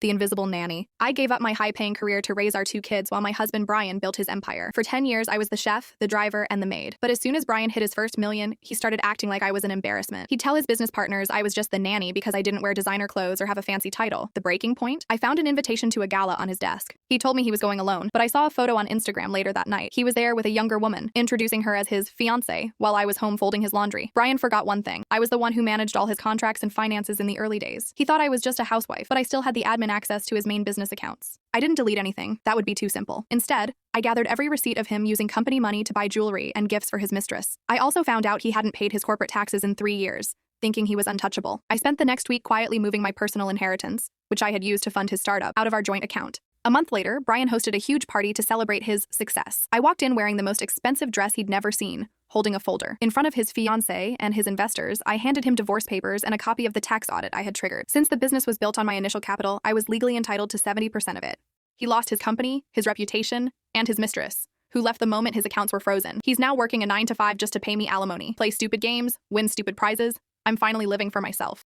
The Invisible Nanny. I gave up my high-paying career to raise our two kids while my husband Brian built his empire. For 10 years, I was the chef, the driver, and the maid. But as soon as Brian hit his first million, he started acting like I was an embarrassment. He'd tell his business partners I was just the nanny because I didn't wear designer clothes or have a fancy title. The breaking point? I found an invitation to a gala on his desk. He told me he was going alone, but I saw a photo on Instagram later that night. He was there with a younger woman, introducing her as his fiancée while I was home folding his laundry. Brian forgot one thing. I was the one who managed all his contracts and finances in the early days. He thought I was just a housewife, but I still had the admin access to his main business accounts. I didn't delete anything. That would be too simple. Instead, I gathered every receipt of him using company money to buy jewelry and gifts for his mistress. I also found out he hadn't paid his corporate taxes in 3 years, thinking he was untouchable. I spent the next week quietly moving my personal inheritance, which I had used to fund his startup, out of our joint account. A month later, Brian hosted a huge party to celebrate his success. I walked in wearing the most expensive dress he'd never seen, holding a folder. In front of his fiancée and his investors, I handed him divorce papers and a copy of the tax audit I had triggered. Since the business was built on my initial capital, I was legally entitled to 70% of it. He lost his company, his reputation, and his mistress, who left the moment his accounts were frozen. He's now working a 9 to 5 just to pay me alimony, play stupid games, win stupid prizes. I'm finally living for myself.